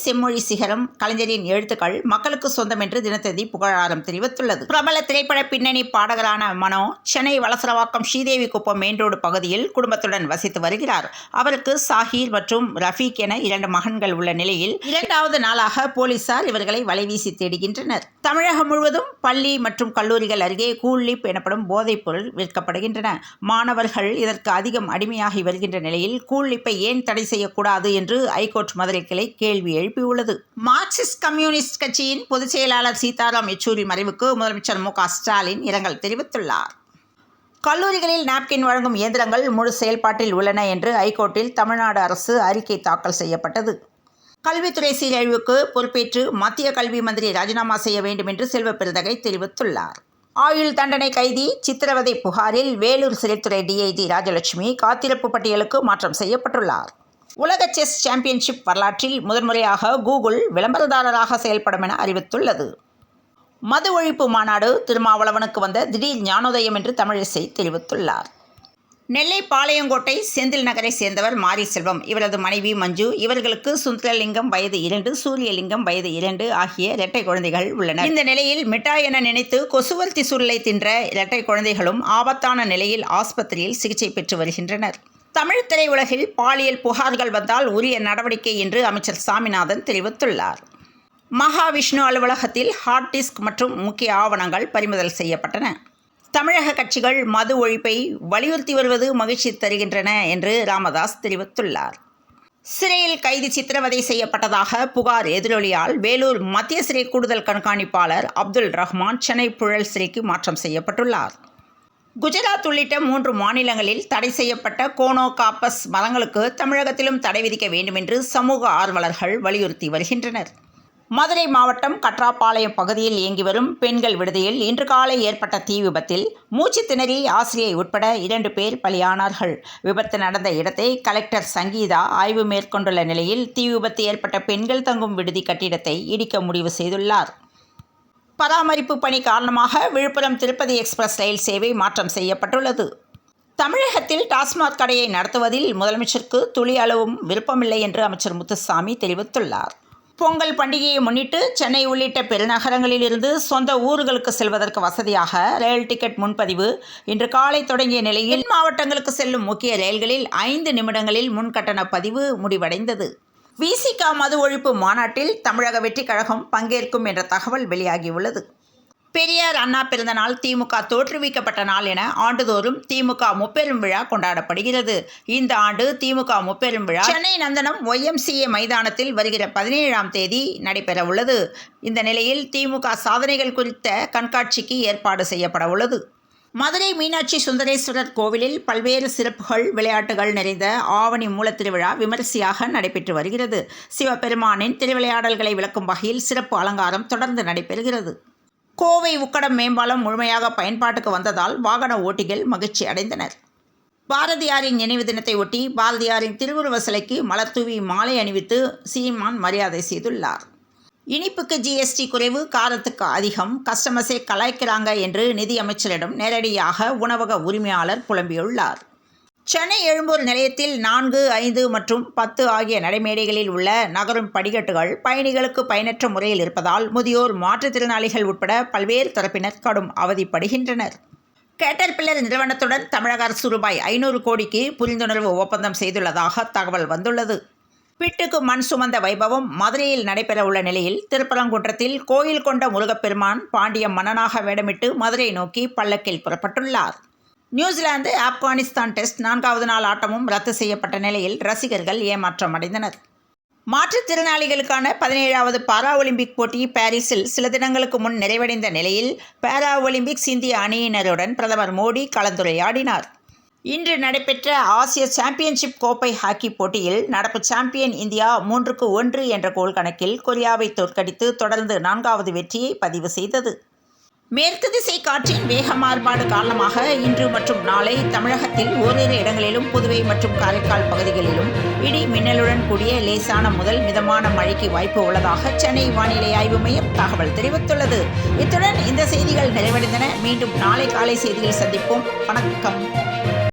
செம்மொழி சிகரம் கலைஞரின் எழுத்துக்கள் மக்களுக்கு சொந்தம் என்று தினத்தந்தி புகழாரம் தெரிவித்துள்ளது. பிரபல திரைப்பட பின்னணி பாடகரான மனோ சென்னை வலசரவாக்கம் ஸ்ரீதேவி குப்பம் மெயின் ரோடு பகுதியில் குடும்பத்துடன் வசித்து வருகிறார். அவருக்கு சாஹீர் மற்றும் ரஃபீக் என 2 மகன்கள் உள்ள நிலையில் 2வது நாளாக போலீசார் இவர்களை வலைவீசி தேடுகின்றனர். தமிழகம் முழுவதும் பள்ளி மற்றும் கல்லூரிகள் அருகே கூல்லிப் எனப்படும் போதைப் பொருள் விற்கப்படுகின்றன. மாணவர்கள் இதற்கு அதிகம் அடிமையாகி வருகின்ற நிலையில் கூல்லிப்பை ஏன் தடை செய்யக்கூடாது என்று ஐகோர்ட் மதுரை கிளை கேள்வி எழுப்பியுள்ளது. மார்க்சிஸ்ட் கம்யூனிஸ்ட் கட்சியின் பொதுச் செயலாளர் சீதாராம் யெச்சூரி மறைவுக்கு முதலமைச்சர் மு.க. ஸ்டாலின் இரங்கல் தெரிவித்துள்ளார். கல்லூரிகளில் நாப்கின் வழங்கும் இயந்திரங்கள் முழு செயல்பாட்டில் உள்ளன என்று ஐகோர்ட்டில் தமிழ்நாடு அரசு அறிக்கை தாக்கல் செய்யப்பட்டது. கல்வித்துறை சீரழிவுக்கு பொறுப்பேற்று மத்திய கல்வி மந்திரி ராஜினாமா செய்ய வேண்டும் என்று செல்வ பெருந்தகை தெரிவித்துள்ளார். ஆயுள் தண்டனை கைதி சித்திரவதை புகாரில் வேலூர் சிறைத்துறை டிஐஜி ராஜலட்சுமி காத்திருப்பு பட்டியலுக்கு மாற்றம் செய்யப்பட்டுள்ளார். உலக செஸ் சாம்பியன்ஷிப் வரலாற்றில் முதன்முறையாக கூகுள் விளம்பரதாரராக செயல்படும் என அறிவித்துள்ளது. மது ஒழிப்பு மாநாடு திருமாவளவனுக்கு வந்த திடீர் ஞானோதயம் என்று தமிழிசை தெரிவித்துள்ளார். நெல்லை பாளையங்கோட்டை செந்தில் நகரை சேர்ந்தவர் மாரி செல்வம், இவரது மனைவி மஞ்சு. இவர்களுக்கு சுந்தரலிங்கம் வயது 2, சூரியலிங்கம் வயது 2 ஆகிய இரட்டை குழந்தைகள் உள்ளனர். இந்த நிலையில் மிட்டாய் என நினைத்து கொசுவர்த்தி சுருளை தின்ற இரட்டை குழந்தைகளும் ஆபத்தான நிலையில் ஆஸ்பத்திரியில் சிகிச்சை பெற்று வருகின்றனர். தமிழ் திரையுலகில் பாலியல் புகார்கள் வந்தால் உரிய நடவடிக்கை என்று அமைச்சர் சாமிநாதன் தெரிவித்துள்ளார். மகாவிஷ்ணு அலுவலகத்தில் ஹார்ட் டிஸ்க் மற்றும் முக்கிய ஆவணங்கள் பறிமுதல் செய்யப்பட்டன. தமிழக கட்சிகள் மது ஒழிப்பை வலியுறுத்தி வருவது மகிழ்ச்சி தருகின்றன என்று ராமதாஸ் தெரிவித்துள்ளார். சிறையில் கைதி சித்திரவதை செய்யப்பட்டதாக புகார் எதிரொலியால் வேலூர் மத்திய சிறை கூடுதல் கண்காணிப்பாளர் அப்துல் ரஹ்மான் சென்னை புழல் சிறைக்கு மாற்றம் செய்யப்பட்டுள்ளார். குஜராத் உள்ளிட்ட 3 மாநிலங்களில் தடை செய்யப்பட்ட கோனோகாப்பஸ் மரங்களுக்கு தமிழகத்திலும் தடை விதிக்க வேண்டும் என்று சமூக ஆர்வலர்கள் வலியுறுத்தி வருகின்றனர். மதுரை மாவட்டம் கட்ராப்பாளையம் பகுதியில் இயங்கி வரும் பெண்கள் விடுதியில் இன்று காலை ஏற்பட்ட தீ விபத்தில் மூச்சு திணறி ஆசிரியை உட்பட 2 பேர் பலியானார்கள். விபத்து நடந்த இடத்தை கலெக்டர் சங்கீதா ஆய்வு மேற்கொண்டுள்ள நிலையில் தீ விபத்து ஏற்பட்ட பெண்கள் தங்கும் விடுதி கட்டிடத்தை இடிக்க முடிவு செய்துள்ளார். பராமரிப்பு பணி காரணமாக விழுப்புரம் திருப்பதி எக்ஸ்பிரஸ் ரயில் சேவை மாற்றம் செய்யப்பட்டுள்ளது. தமிழகத்தில் டாஸ்மாக் கடையை நடத்துவதில் முதலமைச்சருக்கு துளி அளவும் விருப்பமில்லை என்று அமைச்சர் முத்துசாமி தெரிவித்துள்ளார். பொங்கல் பண்டிகையை முன்னிட்டு சென்னை உள்ளிட்ட பெருநகரங்களில் இருந்து சொந்த ஊர்களுக்கு செல்வதற்கு வசதியாக ரயில் டிக்கெட் முன்பதிவு இன்று காலை தொடங்கிய நிலையில் மாவட்டங்களுக்கு செல்லும் முக்கிய ரயில்களில் 5 நிமிடங்களில் முன்கட்டண பதிவு முடிவடைந்தது. விசிக மது ஒழிப்பு மாநாட்டில் தமிழக வெற்றிக் கழகம் பங்கேற்கும் என்ற தகவல் வெளியாகியுள்ளது. பெரியார் அண்ணா பிறந்தநாள் திமுக தோற்றுவிக்கப்பட்ட நாள் என ஆண்டுதோறும் திமுக முப்பெரும் விழா கொண்டாடப்படுகிறது. இந்த ஆண்டு திமுக முப்பெரும் விழா சென்னை நந்தனம் YMCA மைதானத்தில் வருகிற 17ஆம் தேதி நடைபெற உள்ளது. இந்த நிலையில் திமுக சாதனைகள் குறித்த கண்காட்சிக்கு ஏற்பாடு செய்யப்பட உள்ளது. மதுரை மீனாட்சி சுந்தரேஸ்வரர் கோவிலில் பல்வேறு சிறப்புகள் விளையாட்டுகள் நிறைந்த ஆவணி மூலத்திருவிழா விமரிசையாக நடைபெற்று வருகிறது. சிவபெருமானின் திருவிளையாடல்களை விளக்கும் வகையில் சிறப்பு அலங்காரம் தொடர்ந்து நடைபெறுகிறது. கோவை உக்கடம் மேம்பாலம் முழுமையாக பயன்பாட்டுக்கு வந்ததால் வாகன ஓட்டிகள் மகிழ்ச்சி அடைந்தனர். பாரதியாரின் நினைவு தினத்தை ஒட்டி பாரதியாரின் திருவுருவ சிலைக்கு மலர் தூவி மாலை அணிவித்து சீமான் மரியாதை செய்துள்ளார். இனிப்புக்கு GST குறைவு, காரத்துக்கு அதிகம், கஸ்டமர்ஸை கலாய்க்கிறாங்க என்று நிதியமைச்சரிடம் நேரடியாக உணவக உரிமையாளர் புலம்பியுள்ளார். சென்னை எழும்பூர் நிலையத்தில் 4, 5 மற்றும் 10 ஆகிய நடைமேடைகளில் உள்ள நகரும் படிக்கட்டுகள் பயணிகளுக்கு பயனற்ற முறையில் இருப்பதால் முதியோர், மாற்றுத்திறனாளிகள் உட்பட பல்வேறு தரப்பினர் கடும் அவதிப்படுகின்றனர். கேட்டர்பில்லர் நிறுவனத்துடன் தமிழக அரசு ரூபாய் 500 கோடிக்கு புரிந்துணர்வு ஒப்பந்தம் செய்துள்ளதாக தகவல் வந்துள்ளது. பிட்டுக்கு மண் சுமந்த வைபவம் மதுரையில் நடைபெற உள்ள நிலையில் திருப்பரங்குன்றத்தில் கோயில் கொண்ட முருகப்பெருமான் பாண்டிய மன்னனாக வேடமிட்டு மதுரை நோக்கி பல்லக்கில் புறப்பட்டுள்ளார். நியூசிலாந்து ஆப்கானிஸ்தான் டெஸ்ட் 4வது நாள் ஆட்டமும் ரத்து செய்யப்பட்ட நிலையில் ரசிகர்கள் ஏமாற்றம் அடைந்தனர். மாற்றுத்திறனாளிகளுக்கான 17வது பாரா ஒலிம்பிக் போட்டி பாரிஸில் சில தினங்களுக்கு முன் நிறைவடைந்த நிலையில் பாரா ஒலிம்பிக்ஸ் இந்திய அணியினருடன் பிரதமர் மோடி கலந்துரையாடினார். இன்று நடைபெற்ற ஆசிய சாம்பியன்ஷிப் கோப்பை ஹாக்கி போட்டியில் நடப்பு சாம்பியன் இந்தியா 3-1 என்ற கோல் கணக்கில் கொரியாவை தோற்கடித்து தொடர்ந்து 4வது வெற்றியை பதிவு செய்தது. மேற்கு திசை காற்றின் வேக மாறுபாடு காரணமாக இன்று மற்றும் நாளை தமிழகத்தில் ஓரிரு இடங்களிலும் புதுவை மற்றும் காரைக்கால் பகுதிகளிலும் இடி மின்னலுடன் கூடிய லேசான முதல் மிதமான மழைக்கு வாய்ப்பு உள்ளதாக சென்னை வானிலை ஆய்வு மையம் தகவல் தெரிவித்துள்ளது. இத்துடன் இந்த செய்திகள் நிறைவடைந்தன. மீண்டும் நாளை காலை செய்தியில் சந்திப்போம். வணக்கம்.